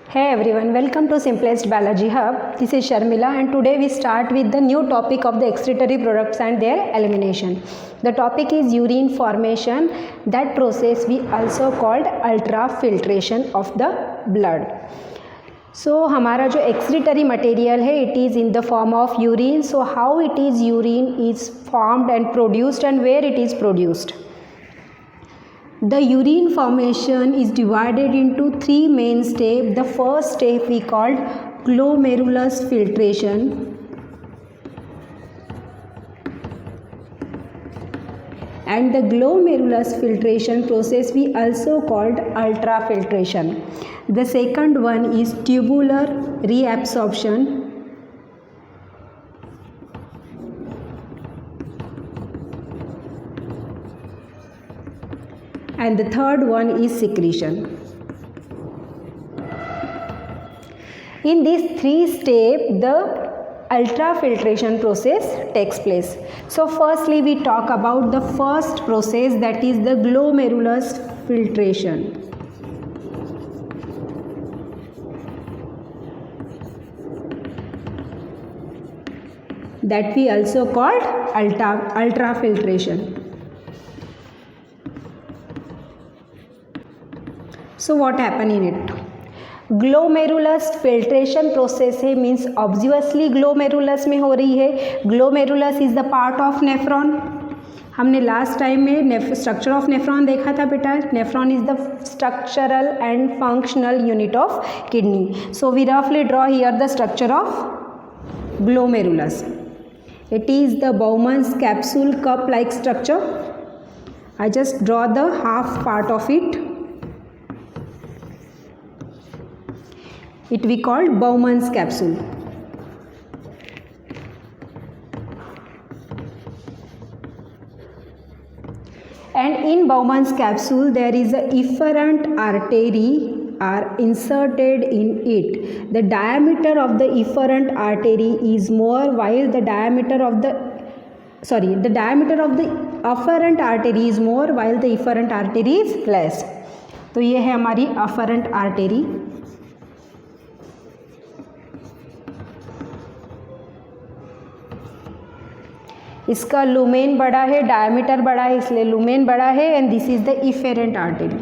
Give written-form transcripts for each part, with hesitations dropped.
Hey everyone, welcome to Simplest Biology Hub. This is Sharmila and today we start with the new topic of the excretory products and their elimination. The topic is urine formation. That process we also called ultrafiltration of the blood. So हमारा जो excretory material है it is in the form of urine. So how it is urine is formed and produced and where it is produced. The urine formation is divided into three main steps. The first step we called glomerulus filtration, and the glomerulus filtration process we also called ultrafiltration. The second one is tubular reabsorption, and the third one is secretion. In these three steps, the ultrafiltration process takes place. So firstly, we talk about the first process, that is the glomerulus filtration. That we also called ultrafiltration. So what happened in it? Glomerulus filtration process है, means obviously glomerulus में हो रही है. Glomerulus is the part of nephron. हमने last time में structure of nephron देखा था बेटा. Nephron is the structural and functional unit of kidney. So we रफली draw here the structure of glomerulus. It is the Bowman's capsule cup like structure. I just draw the half part of it. It we called Bowman's capsule. And in Bowman's capsule there is a efferent artery are inserted in it. The diameter of the efferent artery is more while the diameter of the afferent artery is more while the efferent artery is less. तो ये है हमारी afferent artery. इसका lumen बड़ा है, diameter बड़ा है, इसलिए लुमेन बड़ा है. And this is the efferent artery.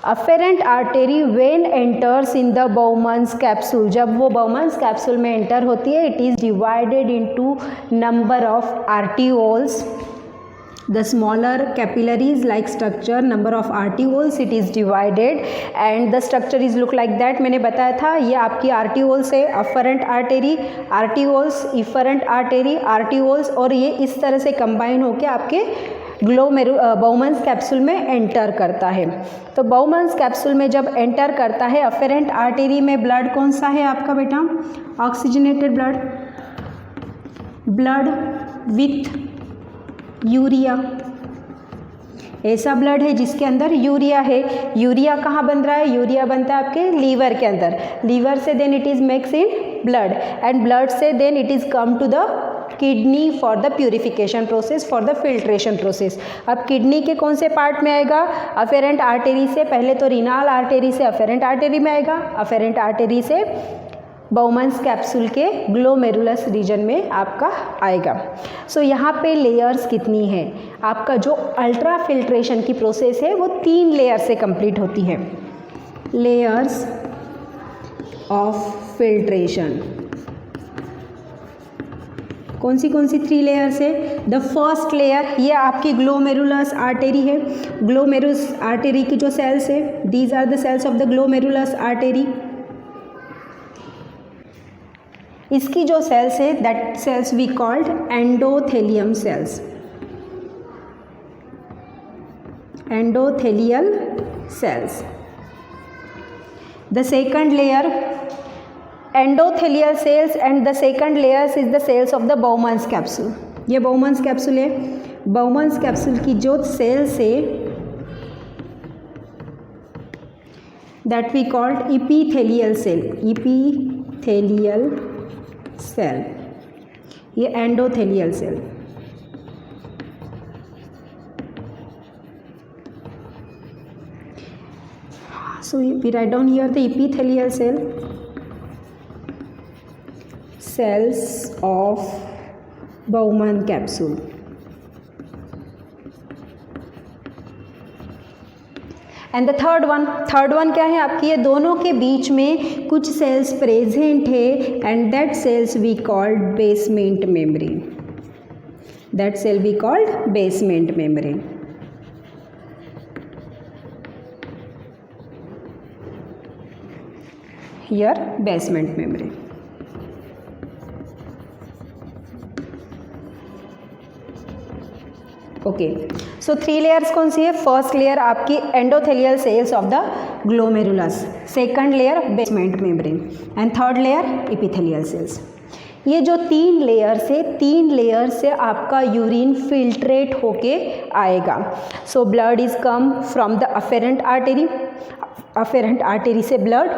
Afferent artery when enters in the Bowman's capsule. जब वो बाउमन्स कैप्सूल में एंटर होती है, it is divided into number of arterioles. The smaller capillaries like structure, number of arterioles, it is divided and the structure is look like that. मैंने बताया था ये आपकी arterioles है, afferent artery, arterioles, efferent artery, arterioles, और ये इस तरह से कंबाइन होकर आपके बाउमन्स कैप्सूल में एंटर करता है. तो बाउमन्स कैप्सूल में जब एंटर करता है, अफेरेंट आर्टरी में ब्लड कौन सा है आपका बेटा? Oxygenated blood, blood with urea. ऐसा ब्लड है जिसके अंदर यूरिया है. यूरिया कहाँ बन रहा है? यूरिया बनता है आपके लीवर के अंदर. लीवर से then it is mix in blood and blood से then it is come to the kidney for the purification process, for the filtration process. अब किडनी के कौन से पार्ट में आएगा? अफेरेंट आर्टरी से. पहले तो रीनाल आर्टरी से अफेरेंट आर्टरी में आएगा, अफेरेंट आर्टरी से बाउमन्स कैप्सूल के ग्लोमेरुलस रीजन में आपका आएगा. सो यहाँ पे लेयर्स कितनी है? आपका जो अल्ट्रा फिल्ट्रेशन की प्रोसेस है वो 3 लेयर से कंप्लीट होती है. लेयर्स ऑफ फिल्ट्रेशन कौन सी 3 लेयर्स है? द फर्स्ट लेयर ये आपकी ग्लोमेरुलस आर्टरी है. ग्लोमेरुलस आर्टरी की जो सेल्स है, these are the cells of the glomerulus artery. इसकी जो सेल्स है that cells we called endothelium cells. Endothelial cells. The second layer endothelial cells and the second layers is the cells of the Bowman's capsule. ये Bowman's capsule है. बाउमन्स capsule की जो cells है that we called epithelial cell. Epithelial cell, ये endothelial cell. So we write down here the epithelial cells of Bowman capsule. And the third one क्या है आपकी, ये दोनों के बीच में कुछ सेल्स प्रेजेंट है and that cells we called basement membrane. That cell we called basement membrane. Here basement membrane. Okay, so 3 layers कौन सी है? फर्स्ट लेयर आपकी endothelial cells of the glomerulus, second layer basement membrane and third layer epithelial cells. ये जो 3 layer से आपका urine filtrate होके आएगा. So blood is come from the afferent artery से ब्लड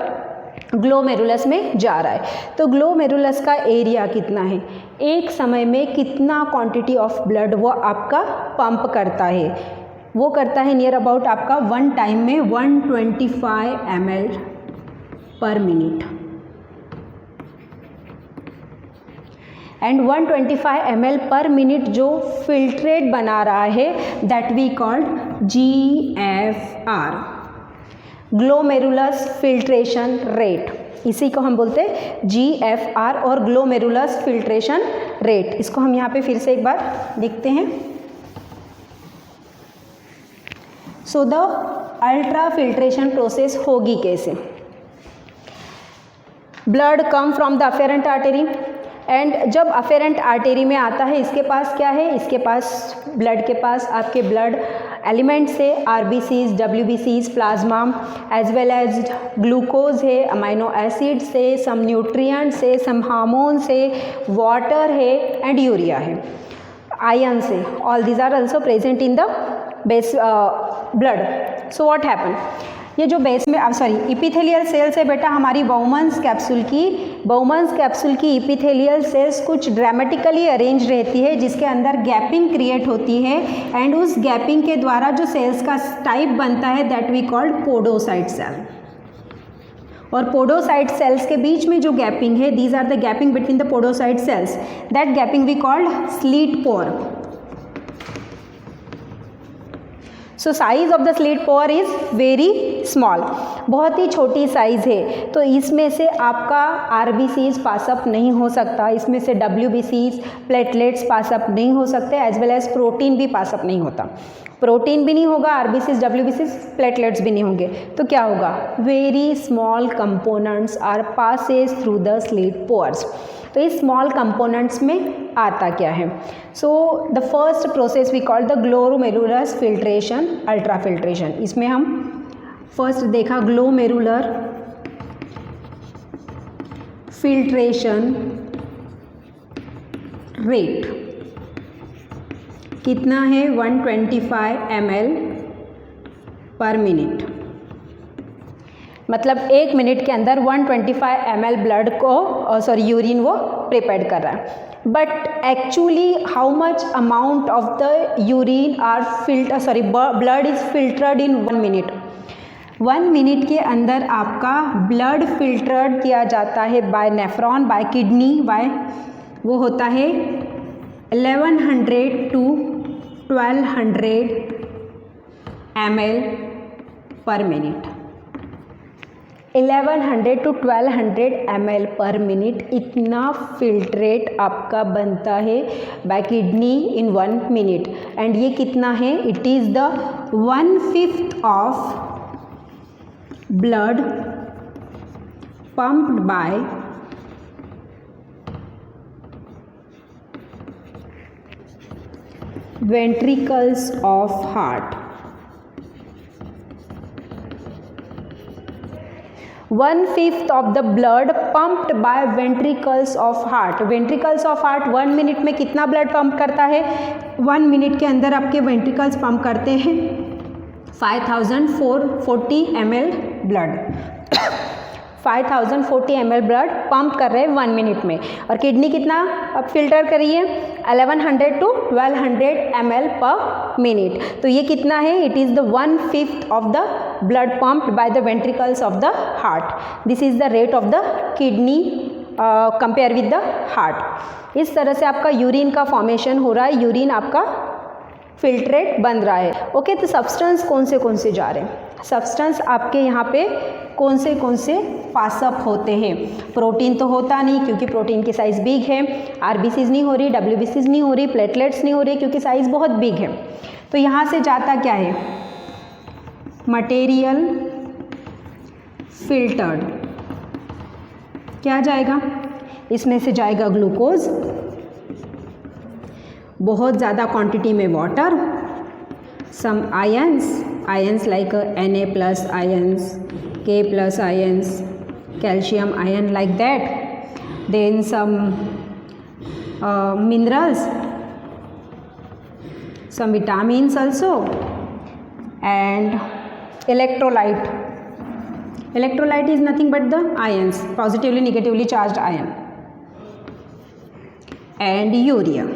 ग्लोमेरुलस में जा रहा है. तो ग्लोमेरुलस का एरिया कितना है, एक समय में कितना क्वांटिटी ऑफ ब्लड वो आपका पंप करता है, वो करता है नियर अबाउट आपका 1 टाइम में 125 ml per minute. And 125 ml per minute जो फिल्ट्रेट बना रहा है that we called GFR, glomerulus filtration rate. इसी को हम बोलते हैं GFR और ग्लोमेरुलस फिल्ट्रेशन रेट. इसको हम यहाँ पे फिर से एक बार लिखते हैं. So the ultra filtration process होगी कैसे? Blood come from the afferent artery and जब अफेरेंट आर्टेरी में आता है इसके पास क्या है, इसके पास ब्लड के पास आपके ब्लड एलिमेंट्स है, RBCs, WBCs, plasma as well as glucose है, अमाइनो एसिड्स है, सम न्यूट्रिएंट्स है, सम हार्मोन्स है, वाटर है एंड यूरिया है, आयंस है. All these are also present in the base blood. So what happen, ये जो बेस में इपीथेलियल सेल्स है बेटा हमारी बाउमन्स कैप्सूल की इपीथेलियल सेल्स कुछ ड्रामेटिकली अरेंज रहती है जिसके अंदर गैपिंग क्रिएट होती है एंड उस गैपिंग के द्वारा जो सेल्स का टाइप बनता है that we called podocyte cell. और पोडोसाइट सेल्स के बीच में जो गैपिंग है, these are the gapping between the podocyte cells, that gapping we called slit pore. So size of the slit pore is very small, बहुत ही छोटी size है. तो इसमें से आपका RBCs पासअप नहीं हो सकता, इसमें से WBCs प्लेटलेट्स पासअप नहीं हो सकते, एज वेल एज प्रोटीन भी पासअप नहीं होता. प्रोटीन भी नहीं होगा, RBCs WBCs प्लेटलेट्स भी नहीं होंगे. तो क्या होगा, very small components are passes through the slit pores. तो इस स्मॉल कंपोनेंट्स में आता क्या है? So the first process we call the glomerulus filtration, ultra filtration. इसमें हम फर्स्ट देखा ग्लोमेरुलर फिल्ट्रेशन रेट कितना है, 125 ml पर मिनट. मतलब 1 मिनट के अंदर 125 ml ब्लड को यूरिन वो प्रिपेयर कर रहा है. But actually how much amount of the urine are blood is filtered in 1 minute. 1 minute के अंदर आपका ब्लड फिल्टर्ड किया जाता है by nephron, by kidney, by वो होता है 1100 to 1200 ml per minute. 1100 to 1200 ml per minute इतना फिल्ट्रेट आपका बनता है by kidney in 1 minute. And ये कितना है, it is the 1/5 of blood pumped by ventricles of heart. 1/5 of the blood pumped by ventricles of heart. ventricles of heart 1 minute में कितना blood pump करता है? 1 मिनट के अंदर आपके वेंट्रिकल्स पंप करते हैं 5440 ml blood. 5040 ml blood pump कर रहे हैं 1 मिनट में, और किडनी कितना अब फिल्टर करिए 1100 to 1200 ml पर मिनट। तो ये कितना है, it is the 1/5 of the blood pumped by the ventricles of the heart. This is the rate of the kidney compare with the heart. इस तरह से आपका यूरिन का फॉर्मेशन हो रहा है, यूरिन आपका फिल्ट्रेट बन रहा है। ओके, तो सब्सटेंस कौन से जा रहे हैं, सब्सटेंस आपके यहाँ पे कौन से पासअप होते हैं। प्रोटीन तो होता नहीं क्योंकि प्रोटीन की साइज़ बिग है, आरबीसीज नहीं हो रही, डब्ल्यूबीसीज नहीं हो रही, प्लेटलेट्स नहीं हो रही क्योंकि साइज़ बहुत बिग है। तो यहाँ से जाता क्या है, मटेरियल फिल्टर्ड, क्या जाएगा, इसमें से जाएगा ग्लूकोज, बहुत ज़्यादा क्वांटिटी में water, some ions like Na+ ions, K+ ions, calcium ion like that, then some minerals, some vitamins also, and electrolyte. Electrolyte is nothing but the ions, positively negatively charged ion, and urea.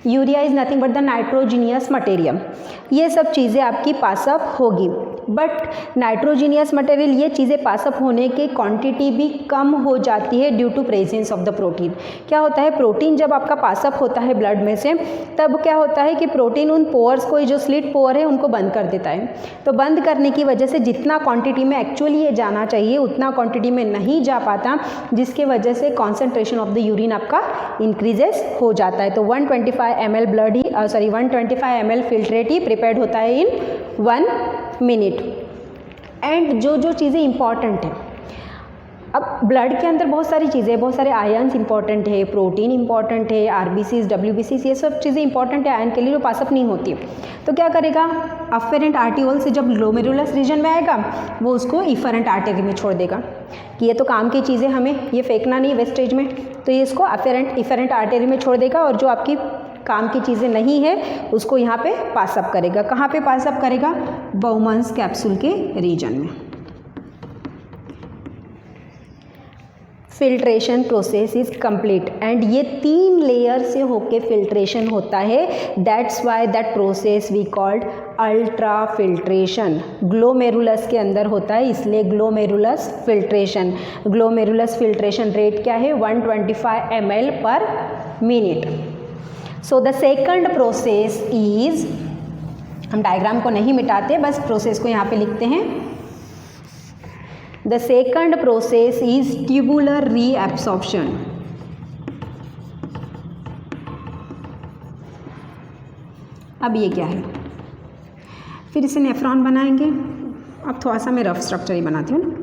Urea is nothing but the nitrogenous material. ये सब चीज़ें आपकी पासअप होगी, but nitrogenous material ये चीज़ें पासअप होने की quantity भी कम हो जाती है due to presence of the protein. क्या होता है, प्रोटीन जब आपका पासअप होता है ब्लड में से, तब क्या होता है कि प्रोटीन उन पोअर्स को, जो स्लिट पोअर है उनको बंद कर देता है। तो बंद करने की वजह से जितना क्वान्टिटी में एक्चुअली ये जाना चाहिए उतना क्वान्टिटी में नहीं जा पाता, जिसके वजह से कॉन्सेंट्रेशन ऑफ द यूरिन आपका इंक्रीजेस हो जाता है। तो 125 ml ब्लड ही 125 ml फिल्ट्रेट ही प्रिपेयर्ड होता है इन 1 मिनट। एंड जो चीज़ें इंपॉर्टेंट हैं, अब ब्लड के अंदर बहुत सारी चीज़ें, बहुत सारे आयन्स इंपॉर्टेंट है, प्रोटीन इंपॉर्टेंट है, आरबीसीज, डब्ल्यूबीसीज, ये सब चीज़ें इंपॉर्टेंट है आयन के लिए, जो पासअप नहीं होती। तो क्या करेगा, अफेरेंट आर्टियोल से जब ग्लोमेरुलस रीजन में आएगा वो उसको इफरेंट आर्टरी में छोड़ देगा कि ये तो काम की चीज़ें, हमें ये फेंकना नहीं वेस्टेज में, तो ये इसको इफरेंट आर्टरी में छोड़ देगा, और जो आपकी काम की चीज़ें नहीं है उसको यहाँ पे पासअप करेगा। कहाँ पे पासअप करेगा, बाउमन्स कैप्सूल के रीजन में। Filtration process is complete, and ये 3 लेयर से होके फिल्ट्रेशन होता है। That's why that process we called ultra filtration. Glomerulus के अंदर होता है, इसलिए glomerulus filtration. Glomerulus filtration rate क्या है, 125 ml per minute. So the second process is, हम डायग्राम को नहीं मिटाते, बस प्रोसेस को यहाँ पे लिखते हैं। The second process is tubular reabsorption. अब ये क्या है, फिर इसे नेफ्रॉन बनाएंगे। अब थोड़ा सा मैं रफ स्ट्रक्चर ही बनाती हूँ।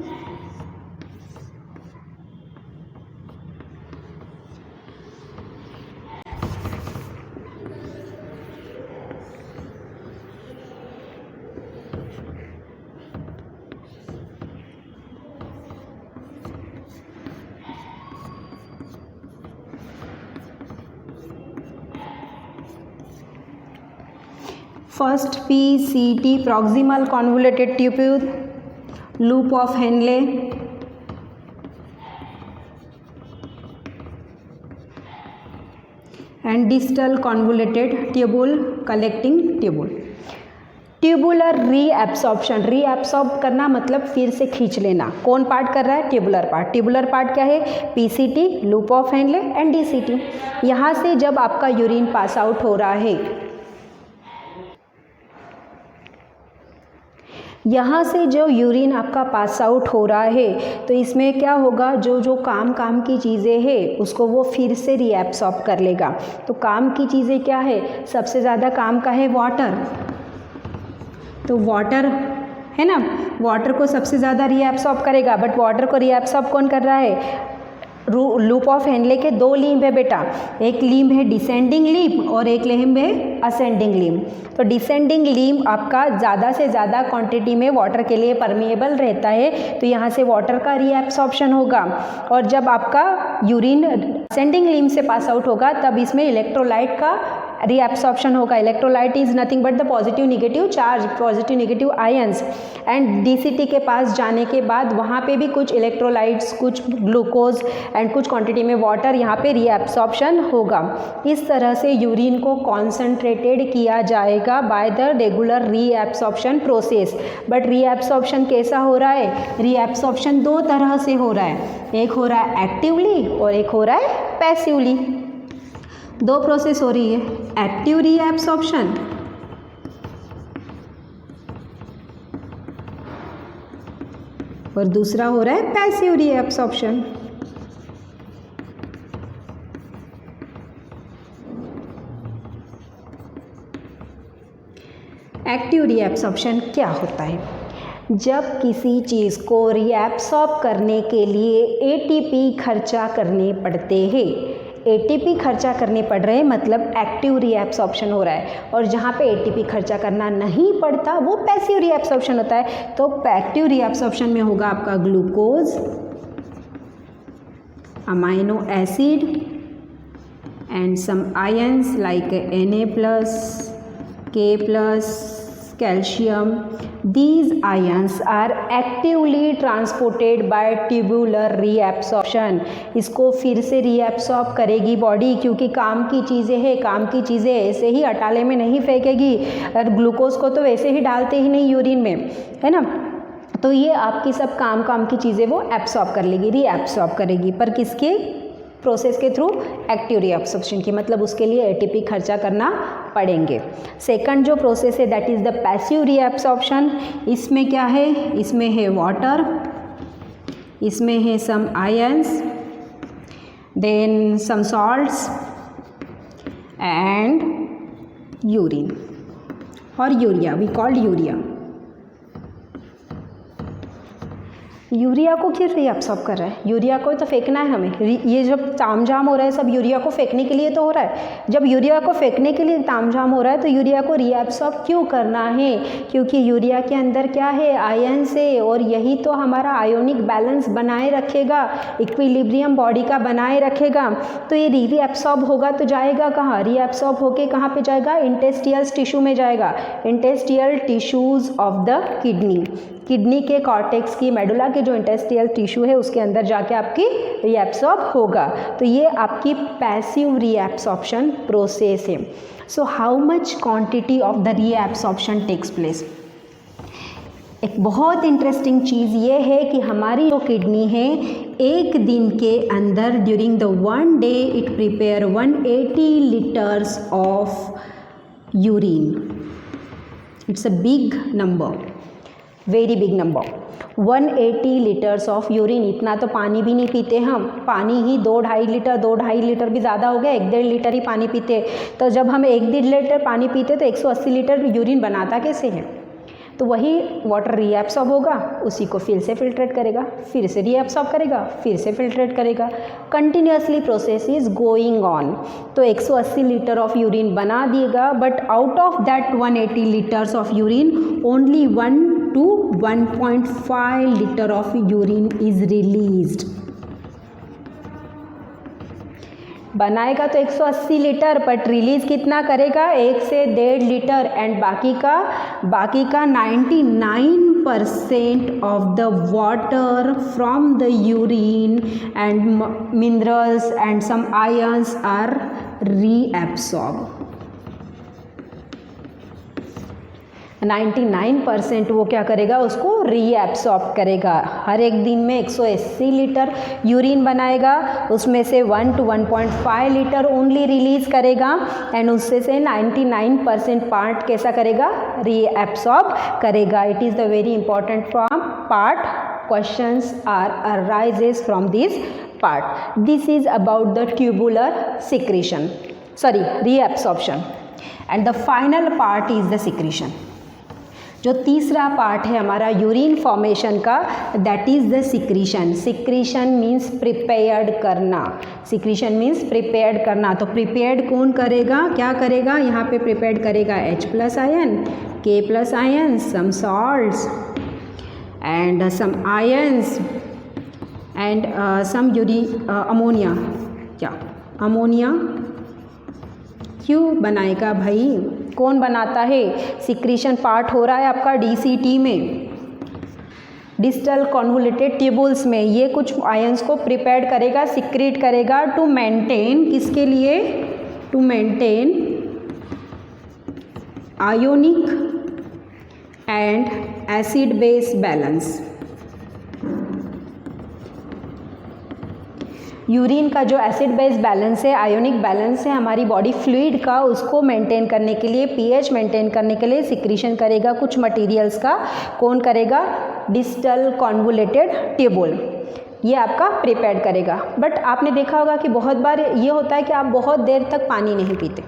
First PCT, proximal convoluted tubule, loop of Henle, and distal convoluted tubule, collecting tubule. Tubular reabsorption, reabsorb करना मतलब फिर से खींच लेना। कौन पार्ट कर रहा है, ट्यूबुलर पार्ट। ट्यूबुलर पार्ट क्या है, PCT, loop of Henle and DCT। यहाँ से जब आपका यूरिन पास आउट हो रहा है, यहाँ से जो यूरिन आपका पास आउट हो रहा है, तो इसमें क्या होगा, जो काम की चीज़ें हैं उसको वो फिर से रीएब्सॉर्ब कर लेगा। तो काम की चीज़ें क्या है, सबसे ज़्यादा काम का है वाटर। तो वाटर है ना, वाटर को सबसे ज़्यादा रीएब्सॉर्ब करेगा, बट वाटर को रीएब्सॉर्ब कौन कर रहा है, लूप ऑफ हेनले के 2 लिम्ब है बेटा। एक लिम्ब है डिसेंडिंग लिम्ब और एक लिम्ब है असेंडिंग लिम्ब। तो डिसेंडिंग लिम्ब आपका ज़्यादा से ज़्यादा क्वांटिटी में वाटर के लिए परमिएबल रहता है, तो यहाँ से वाटर का रीएब्सॉर्प्शन होगा। और जब आपका यूरिन असेंडिंग लिम्ब से पास आउट होगा, तब इसमें इलेक्ट्रोलाइट का रीएब्सॉर्प्शन होगा। Electrolyte is nothing but the positive negative charge, positive negative ions, and DCT के पास जाने के बाद वहाँ पे भी कुछ इलेक्ट्रोलाइट्स, कुछ ग्लूकोज एंड कुछ क्वांटिटी में वाटर यहाँ पे रीएब्सॉर्प्शन होगा। इस तरह से यूरिन को कॉन्सेंट्रेटेड किया जाएगा by the regular reabsorption process. But reabsorption कैसा हो रहा है? रीएब्सॉर्प्शन दो तरह से हो रहा है, एक हो रहा है एक्टिवली और एक हो रहा है पैसिवली। दो प्रोसेस हो रही है, एक्टिव रीएब्सॉर्प्शन और दूसरा हो रहा है पैसिव रीएब्सॉर्प्शन। एक्टिव रीएब्सॉर्प्शन क्या होता है? जब किसी चीज़ को रीएब्सॉर्ब करने के लिए एटीपी खर्चा करने पड़ते हैं, एटीपी खर्चा करने पड़ रहे हैं मतलब एक्टिव रीएब्सॉर्प्शन हो रहा है, और जहाँ पे एटीपी खर्चा करना नहीं पड़ता वो पैसिव रीएब्सॉर्प्शन होता है। तो एक्टिव रीएब्सॉर्प्शन में होगा आपका glucose, amino acid and some ions like Na+, K+, calcium. These ions are actively transported by tubular reabsorption. इसको फिर से रीएब्सॉर्ब करेगी बॉडी, क्योंकि काम की चीज़ें हैं, काम की चीज़ें ऐसे ही अटाले में नहीं फेंकेगी, और ग्लूकोज को तो वैसे ही डालते ही नहीं यूरिन में, है ना। तो ये आपकी सब काम की चीज़ें वो एब्सॉर्ब कर लेगी, रीएब्सॉर्ब करेगी, पर किसके प्रोसेस के थ्रू? एक्टिव रीएब्सॉर्प्शन की, मतलब उसके लिए एटीपी खर्चा करना पड़ेंगे। सेकंड जो प्रोसेस है that is the passive reabsorption. इसमें क्या है? इसमें है वाटर, इसमें है some ions, then some salts and urine और urea, we called urea. Urea को क्यों रीएब्सॉर्ब कर रहा है? यूरिया को तो फेंकना है हमें। ये जब तामझाम हो रहा है सब यूरिया को फेंकने के लिए तो हो रहा है। जब यूरिया को फेंकने के लिए तामझाम हो रहा है तो यूरिया को रीएब्सॉर्ब क्यों करना है? क्योंकि यूरिया के अंदर क्या है? आयंस है, और यही तो हमारा आयोनिक बैलेंस बनाए रखेगा, इक्विलिब्रियम बॉडी का बनाए रखेगा। तो ये रीएब्सॉर्ब होगा तो जाएगा कहाँ? रीएब्सॉर्ब होके कहाँ पे जाएगा? इंटेस्टियल टिश्यू में जाएगा, interstitial tissues of the kidney. Kidney के कॉर्टेक्स की, मेडुला के जो इंटेस्टियल टिश्यू है उसके अंदर जाके आपकी रीएब्सॉर्ब होगा। तो ये आपकी पैसिव रीएब्सॉर्प्शन प्रोसेस है। So how much quantity of the reabsorption takes place? एक बहुत इंटरेस्टिंग चीज़ ये है कि हमारी जो किडनी है एक दिन के अंदर during the one day it prepare 180 litres of urine. It's a big number, very big number. 180 litres of urine. इतना तो पानी भी नहीं पीते हम, पानी ही 2-2.5 लीटर भी ज़्यादा हो गया, 1-1.5 लीटर ही पानी पीते। तो जब हम 1-1.5 लीटर पानी पीते तो 180 लीटर यूरिन बनाता कैसे है? तो वही वाटर रीएब्सॉर्ब होगा, उसी को फिर से फिल्ट्रेट करेगा, फिर से रीएब्सॉर्ब करेगा, फिर से फिल्ट्रेट करेगा। Continuously process is going on. तो 180 लीटर ऑफ यूरिन बना दिएगा, but out of that 180 litres of urine only 1 to 1.5 liter of urine is released। बनाएगा तो 180 लीटर, बट रिलीज कितना करेगा? 1 से 1.5 लीटर, एंड बाकी का 99% of the water from the urine and minerals and some ions are reabsorb. 99% वो क्या करेगा? उसको रीएब्सॉर्ब करेगा। हर एक दिन में 180 लीटर यूरिन बनाएगा, उसमें से 1 to 1.5 लीटर ओनली रिलीज करेगा, एंड उससे से 99% पार्ट कैसा करेगा? रीएब्सॉर्ब करेगा। It is the very important from part, questions are arises from this part. This is about the tubular secretion, sorry reabsorption, and the final part is the secretion. जो तीसरा part है हमारा urine formation का, that is the secretion. Secretion means prepared करना, secretion means prepared करना। तो prepared कौन करेगा? क्या करेगा? यहाँ पे प्रिपेयर्ड करेगा H+ ion, K+ ion, some salts and some ions and some ammonia, क्या अमोनिया क्यों बनाएगा भाई? कौन बनाता है? सिक्रीशन पार्ट हो रहा है आपका DCT में, डिस्टल कॉन्वोल्यूटेड ट्यूबुल्स में। ये कुछ आयंस को प्रिपेयर करेगा, सिक्रेट करेगा टू मेंटेन, किसके लिए? To maintain ionic and acid base balance. Urine का जो एसिड बेस बैलेंस है, आयोनिक बैलेंस है हमारी बॉडी फ्लूइड का, उसको मेंटेन करने के लिए, पीएच मेंटेन करने के लिए सिक्रीशन करेगा कुछ मटेरियल्स का। कौन करेगा? डिस्टल कॉन्वोल्यूटेड ट्यूबुल, ये आपका प्रिपेयर करेगा। बट आपने देखा होगा कि बहुत बार ये होता है कि आप बहुत देर तक पानी नहीं पीते।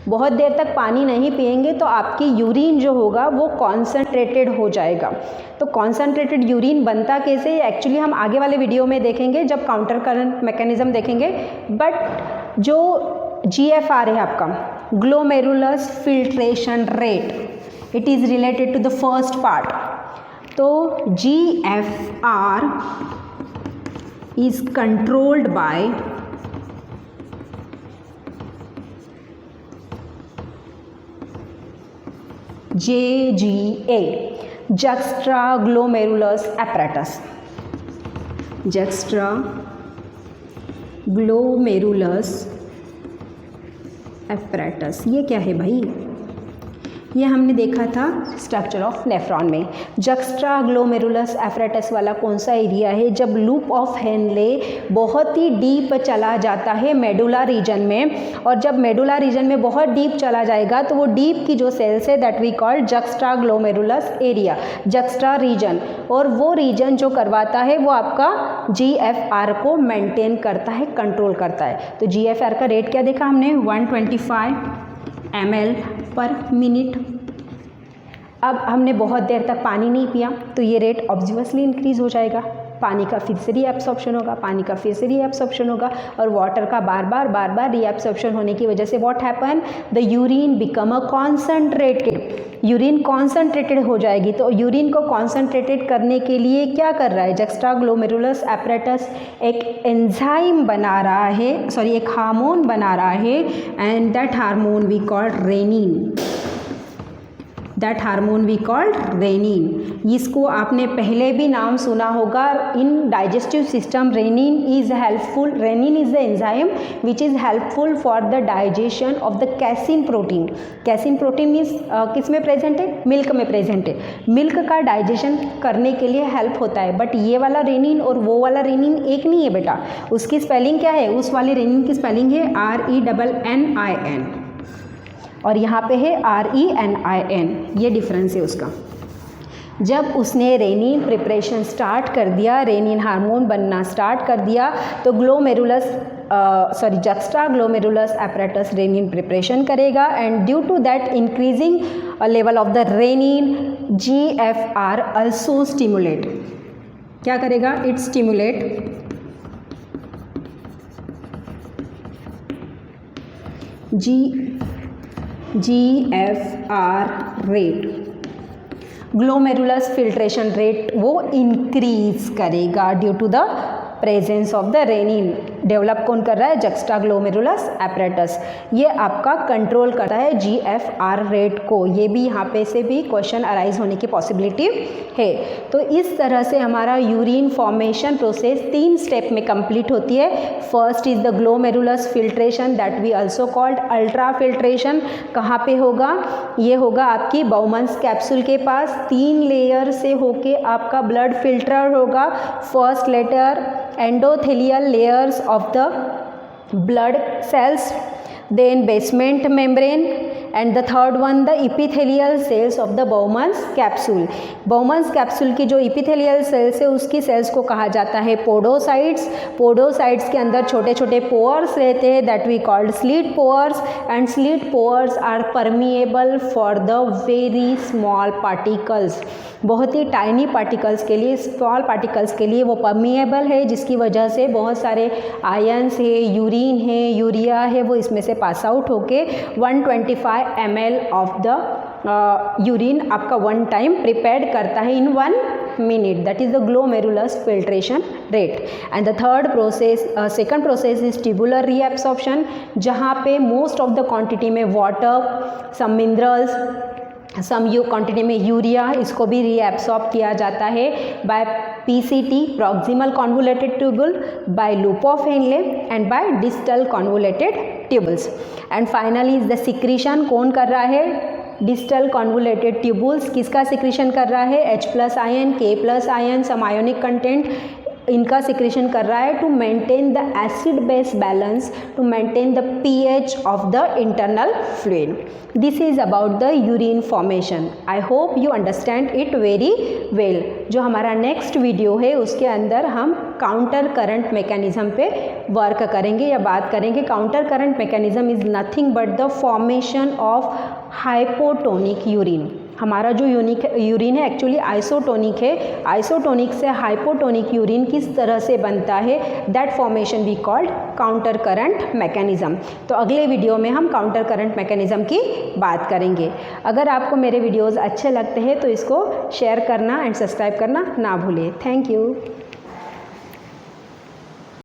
बहुत देर तक पानी नहीं पिएंगे तो आपकी यूरिन जो होगा वो कॉन्सनट्रेटेड हो जाएगा। तो कॉन्सनट्रेटेड यूरिन बनता कैसे, एक्चुअली हम आगे वाले वीडियो में देखेंगे जब काउंटर करंट मैकेनिज्म देखेंगे। बट जो GFR है आपका, glomerulus filtration rate, it is related to the first part. तो GFR is controlled by JGA, juxtaglomerulus apparatus। juxtaglomerulus apparatus ये क्या है भाई? ये हमने देखा था स्ट्रक्चर ऑफ नेफ्रॉन में। जक्स्ट्राग्लोमेरुलस एपरेटस वाला कौन सा एरिया है? जब लूप ऑफ हेनले बहुत ही डीप चला जाता है मेडुला रीजन में, और जब मेडुला रीजन में बहुत डीप चला जाएगा तो वो डीप की जो सेल्स है that we called juxtaglomerulus area, juxta region. और वो रीजन जो करवाता है वो आपका GFR को मेंटेन करता है, कंट्रोल करता है। तो GFR का रेट क्या देखा हमने? 125 ml पर मिनट। अब हमने बहुत देर तक पानी नहीं पिया तो ये रेट ऑब्वियसली इंक्रीज़ हो जाएगा। पानी का फिर से रीएब्सॉर्प्शन होगा, पानी का फिर से रीएब्सॉर्प्शन होगा, और वाटर का बार बार रीएब्सॉर्प्शन होने की वजह से what happen? The urine become a concentrated, urine concentrated हो जाएगी। तो यूरिन को कॉन्सनट्रेटेड करने के लिए क्या कर रहा है? जक्स्ट्राग्लोमेरुलस एपरेटस एक एंजाइम बना रहा है, सॉरी एक हार्मोन बना रहा है, and that hormone we called renin. That hormone we called renin. इसको आपने पहले भी नाम सुना होगा in digestive system. Renin is helpful, renin is the enzyme which is helpful for the digestion of the casein protein. Casein protein means किस में present है? मिल्क में प्रेजेंट है। मिल्क का डाइजेशन करने के लिए हेल्प होता है। बट ये वाला रेनिन और वो वाला रेनिन एक नहीं है बेटा। उसकी स्पेलिंग क्या है? उस वाले रेनिन की स्पेलिंग है RENNIN, और यहाँ पे है RENIN। ये डिफरेंस है उसका। जब उसने रेनिन प्रिपरेशन स्टार्ट कर दिया, रेनिन हार्मोन बनना स्टार्ट कर दिया, तो जक्स्ट्राग्लोमेरुलस एपरेटस रेनिन प्रिपरेशन करेगा, and due to that increasing level of the renin, GFR also stimulate. क्या करेगा? It stimulate GFR rate, glomerulus filtration rate वो इंक्रीज करेगा due to the presence of the renin. Develop कौन कर रहा है? Juxtaglomerulus apparatus. ये आपका कंट्रोल करता है GFR रेट को। ये भी यहाँ पे से भी क्वेश्चन अराइज होने की पॉसिबिलिटी है। तो इस तरह से हमारा यूरिन फॉर्मेशन प्रोसेस 3 स्टेप में कंप्लीट होती है। First is the glomerulus filtration that we also called ultra filtration. कहाँ पे होगा? ये होगा आपकी बाउमन्स कैप्सूल के पास। 3 लेयर से होके आपका ब्लड फिल्टर होगा। फर्स्ट लेटर endothelial layers of the blood cells, then basement membrane, and the third one the epithelial cells of the Bowman's capsule। Bowman's capsule की जो epithelial cells है उसकी cells को कहा जाता है podocytes। podocytes के अंदर छोटे छोटे pores रहते हैं that we called slit pores, and slit pores are permeable for the very small particles। बहुत ही टाइनी पार्टिकल्स के लिए, स्मॉल पार्टिकल्स के लिए वो परमिएबल है, जिसकी वजह से बहुत सारे आयंस है, यूरिन है, यूरिया है, वो इसमें से पास आउट होके 125 ml ऑफ द यूरिन आपका 1 टाइम प्रिपेयर्ड करता है इन 1 minute, that is the glomerulus filtration rate. And the third process, second process is tubular reabsorption, जहाँ पे most of the quantity में water, some minerals, some quantity में urea, इसको भी reabsorb किया जाता है by PCT proximal convoluted tubule, by loop of Henle and by distal convoluted tubules. And finally is the secretion कौन कर रहा है? डिस्टल कॉन्वोलेटेड ट्यूबुल्स किसका सिक्रीशन कर रहा है? H+ ion, K+ ion, some ionic content, इनका सिक्रेशन कर रहा है to maintain the acid base balance, to maintain the pH of the internal fluid. This is about the urine formation. I hope you understand it very well. जो हमारा next video है उसके अंदर हम काउंटर करंट मैकेनिज्म पे work करेंगे या बात करेंगे. Counter current mechanism is nothing but the formation of hypotonic urine. हमारा जो यूरिन है एक्चुअली आइसोटोनिक है. आइसोटोनिक से हाइपोटोनिक यूरिन किस तरह से बनता है, that formation we called counter current mechanism. तो अगले वीडियो में हम काउंटर करंट मैकेनिज्म की बात करेंगे. अगर आपको मेरे वीडियोस अच्छे लगते हैं तो इसको शेयर करना एंड सब्सक्राइब करना ना भूलिए. Thank you.